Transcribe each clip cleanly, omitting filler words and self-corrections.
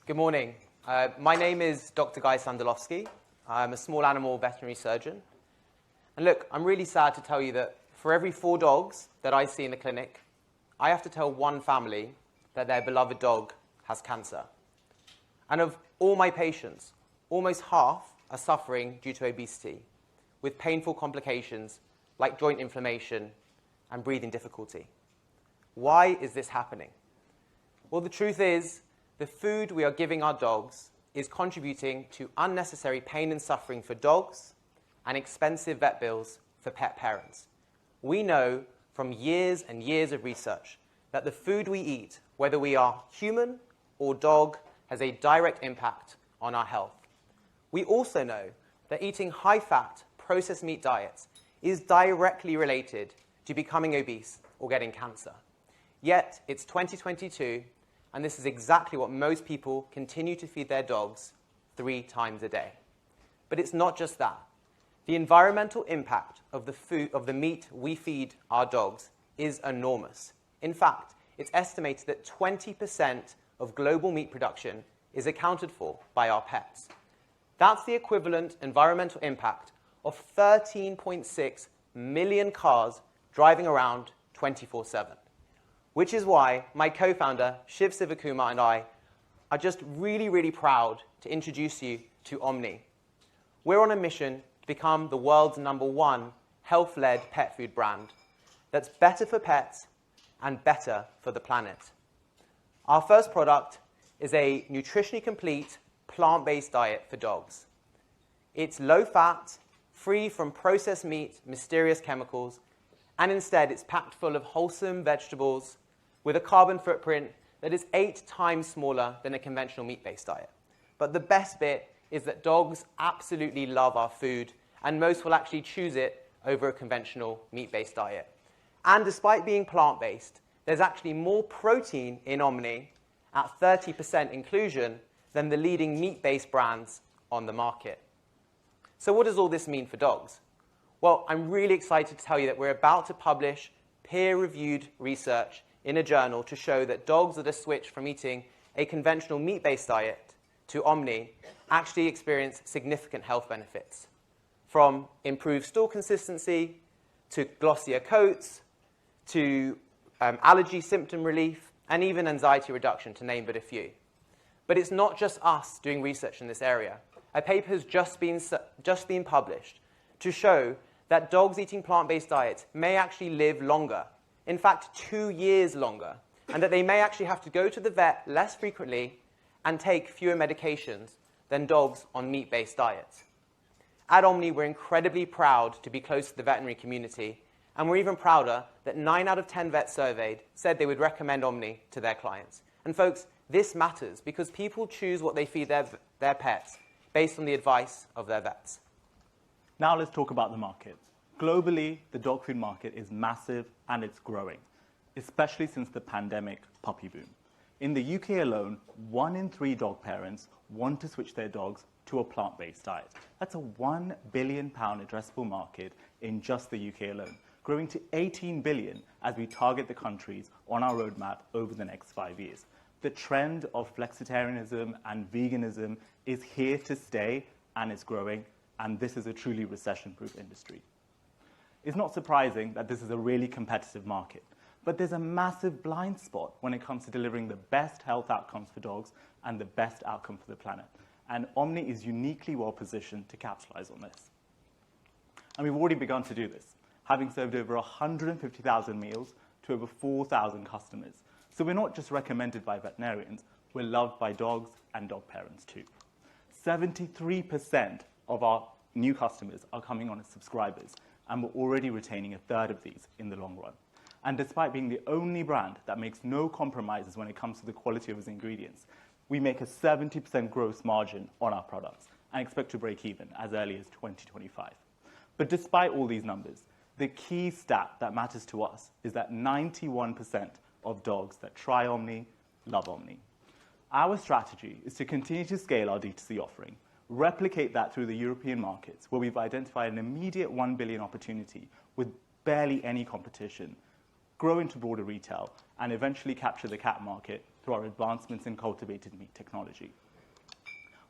Good morning. My name is Dr. Guy Sandalowski. I'm a small animal veterinary surgeon. And look, I'm really sad to tell you that for every 4 dogs that I see in the clinic, I have to tell one family that their beloved dog has cancer. And of all my patients, almost half are suffering due to obesity, with painful complications like joint inflammation and breathing difficulty. Why is this happening? Well, the truth is, the food we are giving our dogs is contributing to unnecessary pain and suffering for dogs and expensive vet bills for pet parents. We know from years and years of research that the food we eat, whether we are human or dog, has a direct impact on our health. We also know that eating high-fat, processed meat diets is directly related to becoming obese or getting cancer. Yet, it's 2022, and this is exactly what most people continue to feed their dogs 3 times a day. But it's not just that. The environmental impact of the meat we feed our dogs is enormous. In fact, it's estimated that 20% of global meat production is accounted for by our pets. That's the equivalent environmental impact of 13.6 million cars driving around 24/7. Which is why my co-founder, Shiv Sivakumar, and I are just really proud to introduce you to Omni. We're on a mission to become the world's #1 health-led pet food brand that's better for pets and better for the planet. Our first product is a nutritionally complete, plant-based diet for dogs. It's low-fat, free from processed meat, mysterious chemicals, and instead it's packed full of wholesome vegetables with a carbon footprint that is 8 times smaller than a conventional meat-based diet. But the best bit is that dogs absolutely love our food, and most will actually choose it over a conventional meat-based diet. And despite being plant-based, there's actually more protein in Omni at 30% inclusion than the leading meat-based brands on the market. So what does all this mean for dogs? Well, I'm really excited to tell you that we're about to publish peer-reviewed research in a journal to show that dogs that are switched from eating a conventional meat-based diet to Omni actually experience significant health benefits, from improved stool consistency, to glossier coats, to allergy symptom relief, and even anxiety reduction, to name but a few. But it's not just us doing research in this area. A paper has just been published to show that dogs eating plant-based diets may actually live longer, in fact 2 years longer, and that they may actually have to go to the vet less frequently and take fewer medications than dogs on meat-based diets. At Omni, we're incredibly proud to be close to the veterinary community, and we're even prouder that 9 out of 10 vets surveyed said they would recommend Omni to their clients. And folks, this matters because people choose what they feed their pets based on the advice of their vets. Now let's talk about the market. Globally, the dog food market is massive and it's growing, especially since the pandemic puppy boom. In the UK alone, 1 in 3 dog parents want to switch their dogs to a plant-based diet. That's a £1 billion addressable market in just the UK alone, growing to 18 billion as we target the countries on our roadmap over the next 5 years. The trend of flexitarianism and veganism is here to stay and it's growing, and this is a truly recession-proof industry. It's not surprising that this is a really competitive market, but there's a massive blind spot when it comes to delivering the best health outcomes for dogs and the best outcome for the planet. And Omni is uniquely well positioned to capitalize on this. And we've already begun to do this, having served over 150,000 meals to over 4,000 customers. So we're not just recommended by veterinarians, we're loved by dogs and dog parents too. 73% of our new customers are coming on as subscribers, and we're already retaining 1/3 of these in the long run. And despite being the only brand that makes no compromises when it comes to the quality of its ingredients, we make a 70% gross margin on our products and expect to break even as early as 2025. But despite all these numbers, the key stat that matters to us is that 91% of dogs that try Omni love Omni. Our strategy is to continue to scale our D2C offering, replicate that through the European markets, where we've identified an immediate 1 billion opportunity with barely any competition, grow into broader retail, and eventually capture the cat market through our advancements in cultivated meat technology.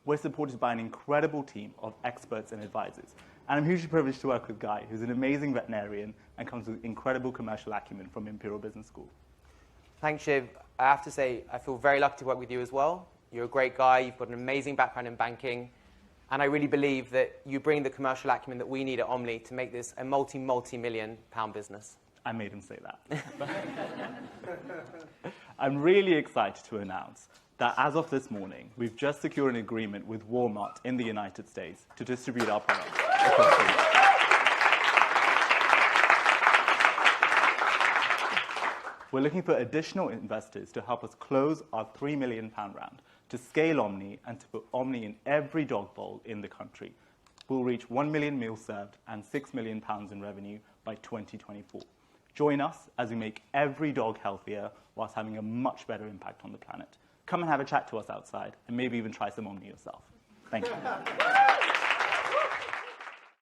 We're supported by an incredible team of experts and advisors. And I'm hugely privileged to work with Guy, who's an amazing veterinarian and comes with incredible commercial acumen from Imperial Business School. Thanks, Shiv. I have to say, I feel very lucky to work with you as well. You're a great guy. You've got an amazing background in banking. And I really believe that you bring the commercial acumen that we need at Omni to make this a multi-million pound business. I made him say that. I'm really excited to announce that as of this morning, we've just secured an agreement with Walmart in the United States to distribute our products across the world. We're looking for additional investors to help us close our £3 million round, to scale Omni and to put Omni in every dog bowl in the country. We'll reach 1 million meals served and £6 million in revenue by 2024. Join us as we make every dog healthier whilst having a much better impact on the planet. Come and have a chat to us outside and maybe even try some Omni yourself. Thank you.